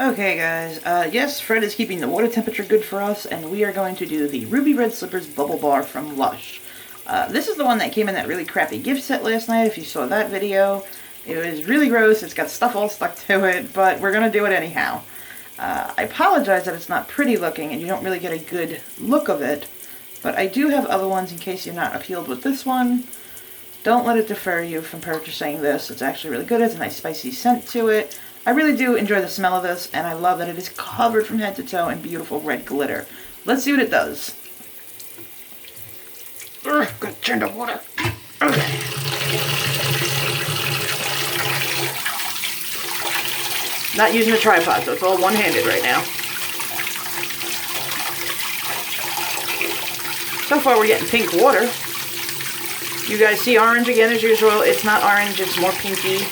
Okay guys, yes, Fred is keeping the water temperature good for us, and we are going to do the Ruby Red Slippers Bubble Bar from Lush. This is the one that came in that really crappy gift set last night, if you saw that video. It was really gross, it's got stuff all stuck to it, but we're gonna do it anyhow. I apologize that it's not pretty looking and you don't really get a good look of it, but I do have other ones in case you're not appealed with this one. Don't let it defer you from purchasing this. It's actually really good. It's a nice spicy scent to it. I really do enjoy the smell of this, and I love that it is covered from head to toe in beautiful red glitter. Let's see what it does. Gonna turn the water. Okay. Not using a tripod, so it's all one-handed right now. So far we're getting pink water. You guys see orange again as usual. It's not orange, it's more pinky.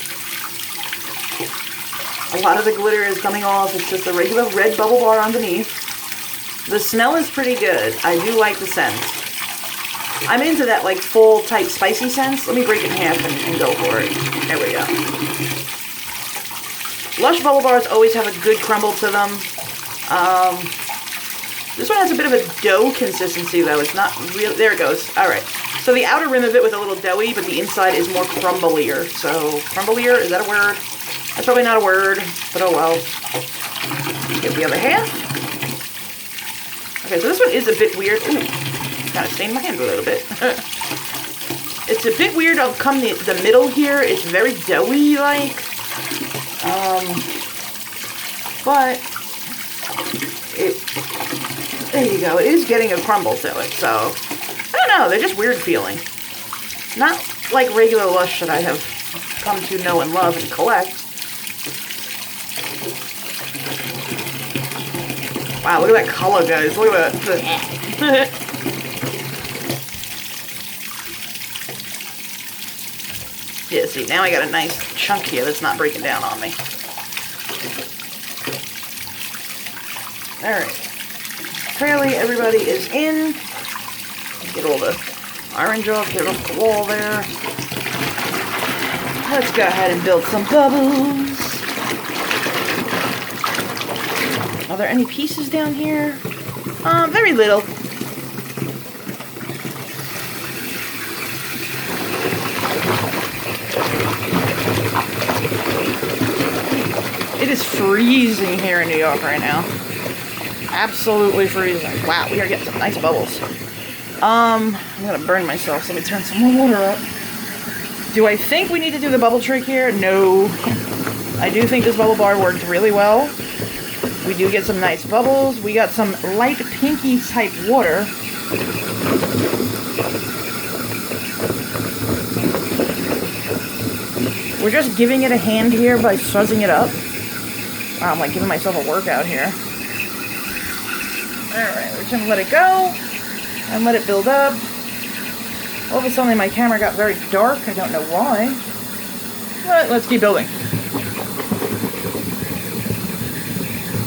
A lot of the glitter is coming off. It's just a regular red bubble bar underneath. The smell is pretty good. I do like the scent. I'm into that like full type spicy scents. Let me break it in half and go for it. There we go. Lush bubble bars always have a good crumble to them. This one has a bit of a dough consistency though. It's not real. There it goes. Alright. So the outer rim of it was a little doughy, but the inside is more crumblier. So, crumblier, is that a word? That's probably not a word, but oh well. Get the other half. Okay, so this one is a bit weird. Ooh, kind of stained my hand a little bit. It's a bit weird up come the middle here. It's very doughy-like. But there you go. It is getting a crumble to it, so I don't know. They're just weird feeling. Not like regular Lush that I have come to know and love and collect. Wow, look at that color, guys. Look at that. Yeah, see, now I got a nice chunk here that's not breaking down on me. Alright. Clearly, everybody is in. Get all the orange off, get it off the wall there. Let's go ahead and build some bubbles. Are there any pieces down here? Very little. It is freezing here in New York right now. Absolutely freezing. Wow, we are getting some nice bubbles. I'm gonna burn myself, so let me turn some more water up. Do I think we need to do the bubble trick here? No. I do think this bubble bar worked really well. We do get some nice bubbles. We got some light pinky type water. We're just giving it a hand here by sudsing it up. Wow, I'm like giving myself a workout here. Alright, we're just gonna let it go and let it build up. All of a sudden my camera got very dark. I don't know why. But let's keep building.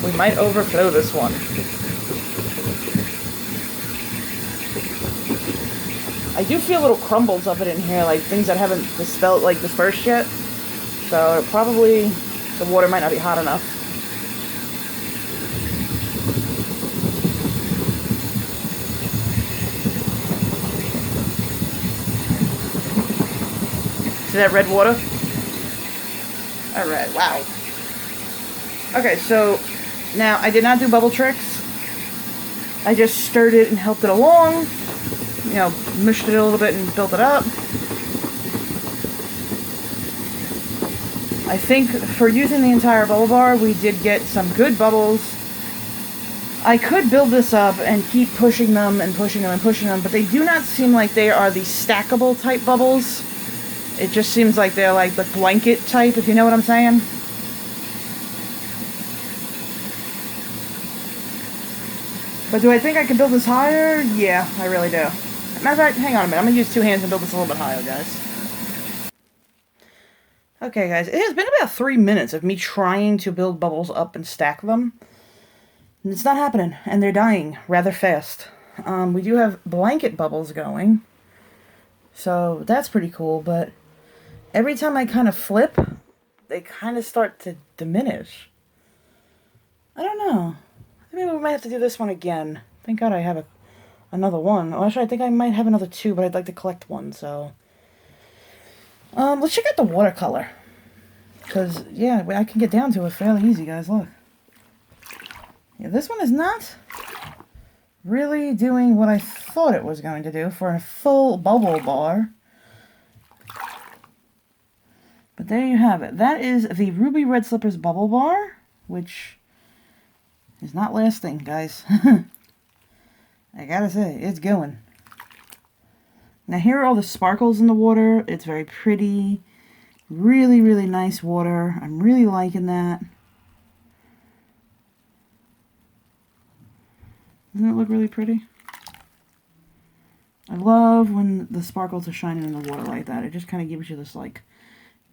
We might overflow this one. I do feel little crumbles of it in here, like things that haven't dispersed yet. So probably the water might not be hot enough. See that red water? Alright, wow. Okay, so now I did not do bubble tricks. I just stirred it and helped it along. You know, mushed it a little bit and built it up. I think for using the entire bubble bar, we did get some good bubbles. I could build this up and keep pushing them and pushing them and pushing them, but they do not seem like they are the stackable type bubbles. It just seems like they're like the blanket type, if you know what I'm saying. But do I think I can build this higher? Yeah, I really do. Matter of fact, hang on a minute. I'm going to use two hands and build this a little bit higher, guys. Okay, guys. It has been about 3 minutes of me trying to build bubbles up and stack them. And it's not happening, and they're dying rather fast. We do have blanket bubbles going. So that's pretty cool, but every time I kind of flip, they kind of start to diminish. I don't know. Maybe we might have to do this one again. Thank God I have another one. Well, actually, I think I might have another two, but I'd like to collect one, so... let's check out the watercolor. Because, yeah, I can get down to it fairly easy, guys. Look. Yeah, this one is not really doing what I thought it was going to do for a full bubble bar. But there you have it. That is the Ruby Red Slippers Bubble Bar, which is not lasting, guys. I gotta say, it's going. Now here are all the sparkles in the water. It's very pretty. Really, really nice water. I'm really liking that. Doesn't it look really pretty? I love when the sparkles are shining in the water like that. It just kind of gives you this, like,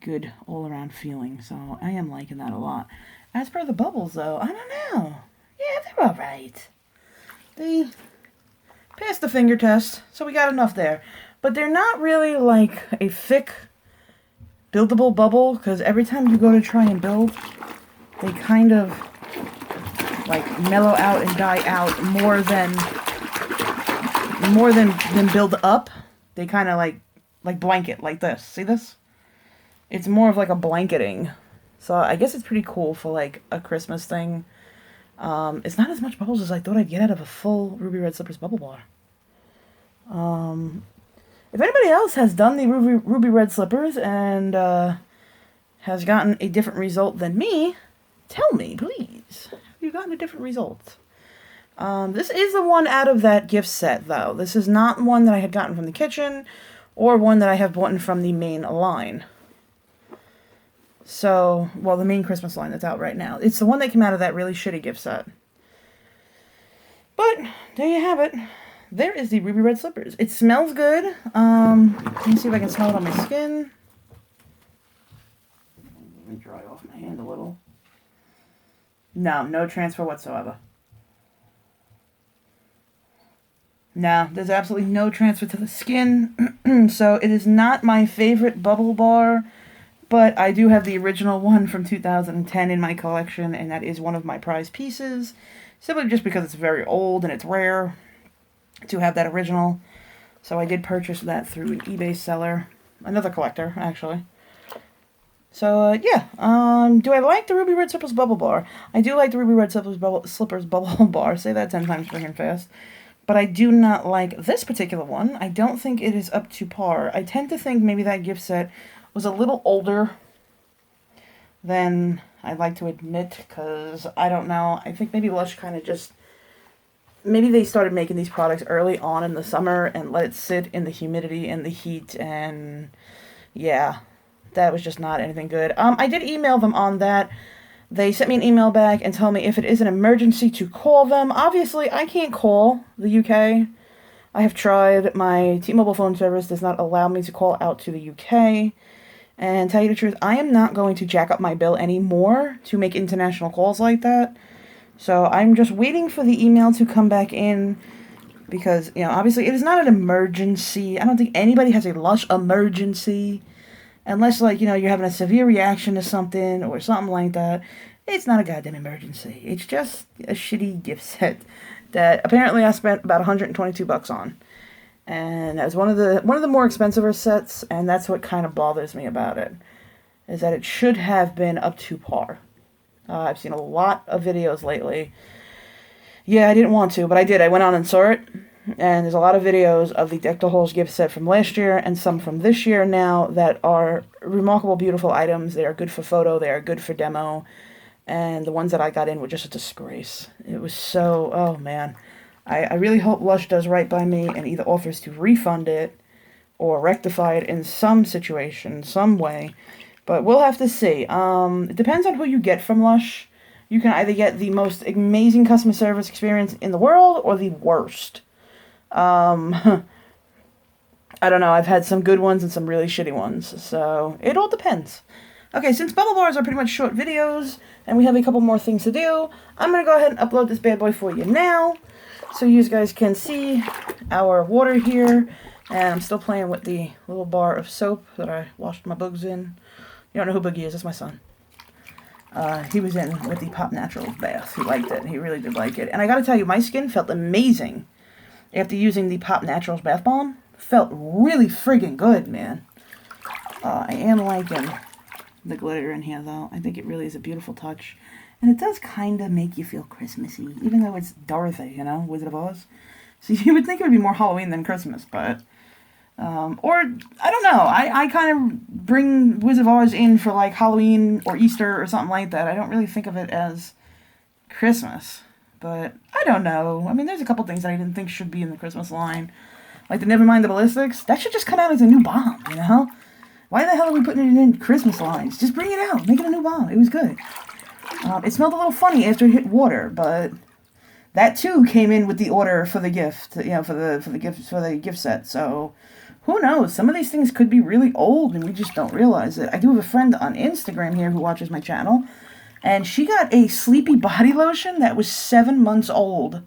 good all-around feeling. So I am liking that a lot. As per the bubbles, though, I don't know. Yeah, they're alright. They passed the finger test, so we got enough there. But they're not really, like, a thick, buildable bubble, because every time you go to try and build, they kind of, like, mellow out and die out more than build up. They kind of, like blanket, like this. See this? It's more of like a blanketing. So I guess it's pretty cool for, like, a Christmas thing. It's not as much bubbles as I thought I'd get out of a full Ruby Red Slippers bubble bar. If anybody else has done the Ruby Red Slippers and has gotten a different result than me, tell me, please. Have you gotten a different result? This is the one out of that gift set, though. This is not one that I had gotten from the kitchen or one that I have bought from the main line. So, well, the main Christmas line that's out right now. It's the one that came out of that really shitty gift set. But, there you have it. There is the Ruby Red Slippers. It smells good. Let me see if I can smell it on my skin. Let me dry off my hand a little. No transfer whatsoever. No, there's absolutely no transfer to the skin. So, it is not my favorite bubble bar. But I do have the original one from 2010 in my collection, and that is one of my prized pieces. Simply just because it's very old and it's rare to have that original. So I did purchase that through an eBay seller. Another collector, actually. So, yeah. Do I like the Ruby Red Slippers Bubble Bar? I do like the Ruby Red Slippers Bubble Bar. Say that 10 times freaking fast. But I do not like this particular one. I don't think it is up to par. I tend to think maybe that gift set was a little older than I'd like to admit, because I don't know. I think maybe Lush kind of just, maybe they started making these products early on in the summer and let it sit in the humidity and the heat, and yeah, that was just not anything good. I did email them on that. They sent me an email back and told me if it is an emergency to call them. Obviously, I can't call the UK. I have tried. My T-Mobile phone service does not allow me to call out to the UK. And tell you the truth, I am not going to jack up my bill anymore to make international calls like that. So I'm just waiting for the email to come back in because, you know, obviously it is not an emergency. I don't think anybody has a Lush emergency unless, like, you know, you're having a severe reaction to something or something like that. It's not a goddamn emergency. It's just a shitty gift set that apparently I spent about $122 on. And as one of the more expensive sets, and that's what kind of bothers me about it, is that it should have been up to par. I've seen a lot of videos lately. Yeah, I didn't want to, but I did. I went on and saw it, and there's a lot of videos of the Deck the Halls gift set from last year and some from this year now that are remarkable, beautiful items. They are good for photo. They are good for demo. And the ones that I got in were just a disgrace. It was so, oh man. I really hope Lush does right by me and either offers to refund it or rectify it in some situation, some way. But we'll have to see. It depends on who you get from Lush. You can either get the most amazing customer service experience in the world or the worst. I don't know. I've had some good ones and some really shitty ones. So it all depends. Okay, since bubble bars are pretty much short videos and we have a couple more things to do, I'm going to go ahead and upload this bad boy for you now. So you guys can see our water here, and I'm still playing with the little bar of soap that I washed my bugs in. You don't know who Boogie is, that's my son. He was in with the Pop Naturals bath. He liked it. He really did like it. And I gotta tell you, my skin felt amazing after using the Pop Naturals bath balm. Felt really friggin' good, man. I am liking the glitter in here, though. I think it really is a beautiful touch. And it does kind of make you feel Christmassy, even though it's Dorothy, you know, Wizard of Oz. So you would think it would be more Halloween than Christmas, but... or, I don't know. I kind of bring Wizard of Oz in for, like, Halloween or Easter or something like that. I don't really think of it as Christmas. But, I don't know. I mean, there's a couple things that I didn't think should be in the Christmas line. Like the Nevermind the Ballistics. That should just come out as a new bomb, you know? Why the hell are we putting it in Christmas lines? Just bring it out. Make it a new bomb. It was good. It smelled a little funny after it hit water, but that too came in with the order for the gift, you know, for the gift set. So who knows? Some of these things could be really old and we just don't realize it. I do have a friend on Instagram here who watches my channel, and she got a sleepy body lotion that was 7 months old.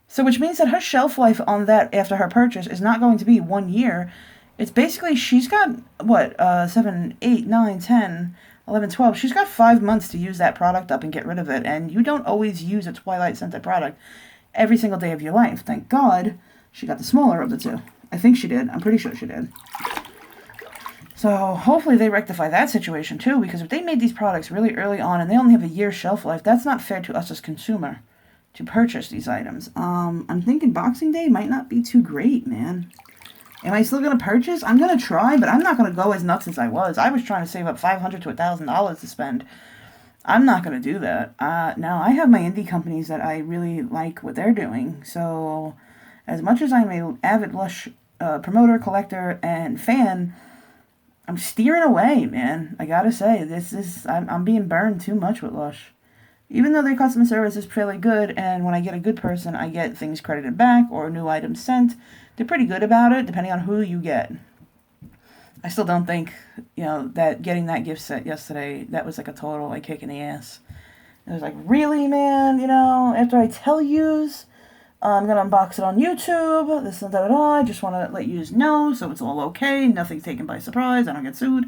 So which means that her shelf life on that after her purchase is not going to be 1 year. It's basically, she's got, what, 7, 8, 9, 10, 11, 12. She's got 5 months to use that product up and get rid of it. And you don't always use a Twilight scented product every single day of your life. Thank God she got the smaller of the two. I think she did. I'm pretty sure she did. So hopefully they rectify that situation too, because if they made these products really early on and they only have a year's shelf life, that's not fair to us as consumer to purchase these items. I'm thinking Boxing Day might not be too great, man. Am I still going to purchase? I'm going to try, but I'm not going to go as nuts as I was. I was trying to save up $500 to $1,000 to spend. I'm not going to do that. Now, I have my indie companies that I really like what they're doing. So, as much as I'm an avid Lush promoter, collector, and fan, I'm steering away, man. I gotta say, I'm being burned too much with Lush. Even though their customer service is fairly good, and when I get a good person, I get things credited back or new items sent. They're pretty good about it, depending on who you get. I still don't think, you know, that getting that gift set yesterday, that was like a total, like, kick in the ass. It was like, really, man? You know, after I tell yous, I'm going to unbox it on YouTube, this and da-da-da, I just want to let yous know, so it's all okay, nothing's taken by surprise, I don't get sued.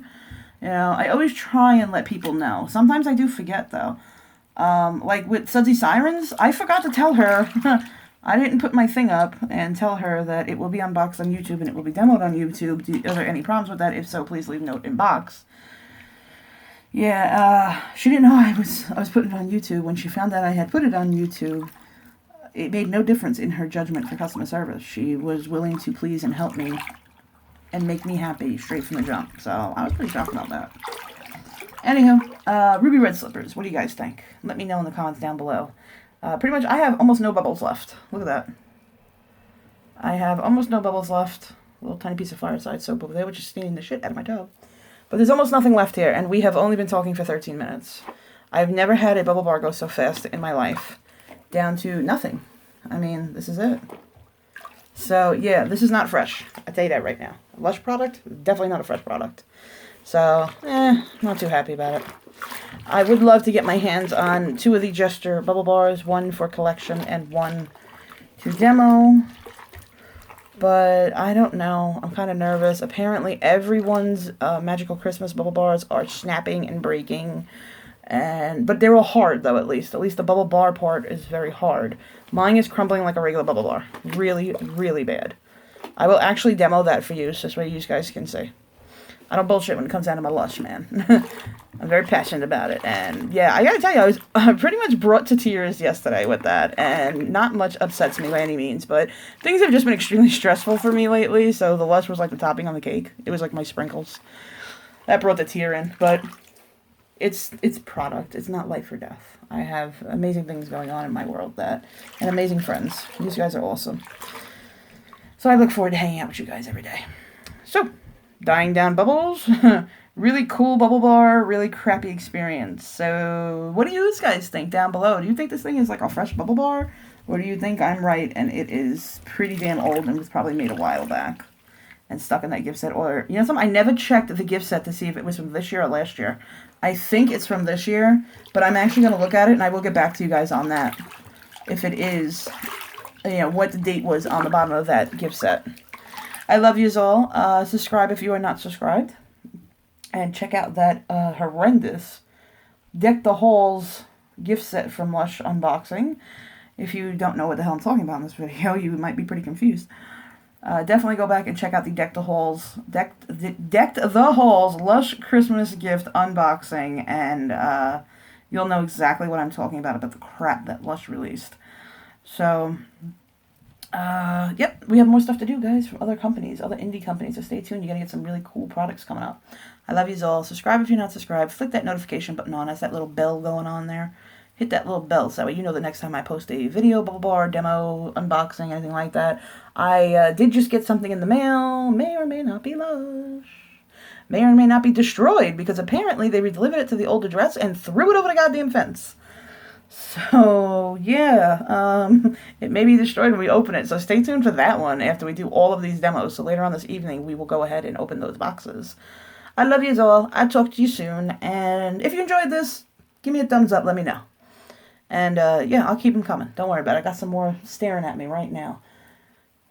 You know, I always try and let people know. Sometimes I do forget, though. Like with Sudsy Sirens, I forgot to tell her... I didn't put my thing up and tell her that it will be unboxed on YouTube and it will be demoed on YouTube. Are there any problems with that? If so, please leave a note in box. Yeah, she didn't know I was putting it on YouTube. When she found out I had put it on YouTube, it made no difference in her judgment for customer service. She was willing to please and help me and make me happy straight from the jump. So I was pretty shocked about that. Anywho, ruby red slippers. What do you guys think? Let me know in the comments down below. Pretty much, I have almost no bubbles left. Look at that. I have almost no bubbles left. A little tiny piece of fireside soap over there, which is staining the shit out of my tub. But there's almost nothing left here, and we have only been talking for 13 minutes. I've never had a bubble bar go so fast in my life. Down to nothing. I mean, this is it. So, yeah, this is not fresh. I tell you that right now. A Lush product? Definitely not a fresh product. So, not too happy about it. I would love to get my hands on 2 of the Gesture bubble bars, one for collection and one to demo. But I don't know. I'm kind of nervous. Apparently everyone's Magical Christmas bubble bars are snapping and breaking. But they're all hard, though, at least. At least the bubble bar part is very hard. Mine is crumbling like a regular bubble bar. Really, really bad. I will actually demo that for you, so this way you guys can see. I don't bullshit when it comes down to my Lush, man. I'm very passionate about it. And, yeah, I gotta tell you, I was pretty much brought to tears yesterday with that. And not much upsets me by any means. But things have just been extremely stressful for me lately. So the Lush was like the topping on the cake. It was like my sprinkles. That brought the tear in. But it's product. It's not life or death. I have amazing things going on in my world and amazing friends. These guys are awesome. So I look forward to hanging out with you guys every day. So... Dying Down Bubbles. Really cool bubble bar, really crappy experience. So, what do you guys think down below? Do you think this thing is like a fresh bubble bar? Or do you think I'm right and it is pretty damn old and was probably made a while back and stuck in that gift set? Or, you know something? I never checked the gift set to see if it was from this year or last year. I think it's from this year, but I'm actually going to look at it and I will get back to you guys on that. If it is, you know, what the date was on the bottom of that gift set. I love yous all. Subscribe if you are not subscribed. And check out that horrendous Deck the Halls gift set from Lush unboxing. If you don't know what the hell I'm talking about in this video, you might be pretty confused. Definitely go back and check out the Deck the Halls Lush Christmas gift unboxing, and you'll know exactly what I'm talking about the crap that Lush released. So, yep, we have more stuff to do, guys, from other companies, other indie companies, so stay tuned. You're going to get some really cool products coming up. I love yous all. Subscribe if you're not subscribed. Flick that notification button on. That's that little bell going on there. Hit that little bell so that way you know the next time I post a video, bubble bar, demo, unboxing, anything like that. I did just get something in the mail. May or may not be Lush. May or may not be destroyed, because apparently they redelivered it to the old address and threw it over the goddamn fence. So, yeah, it may be destroyed when we open it. So stay tuned for that one after we do all of these demos. So later on this evening, we will go ahead and open those boxes. I love yous all. I'll talk to you soon. And if you enjoyed this, give me a thumbs up. Let me know. And, yeah, I'll keep them coming. Don't worry about it. I got some more staring at me right now.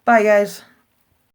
Bye, guys.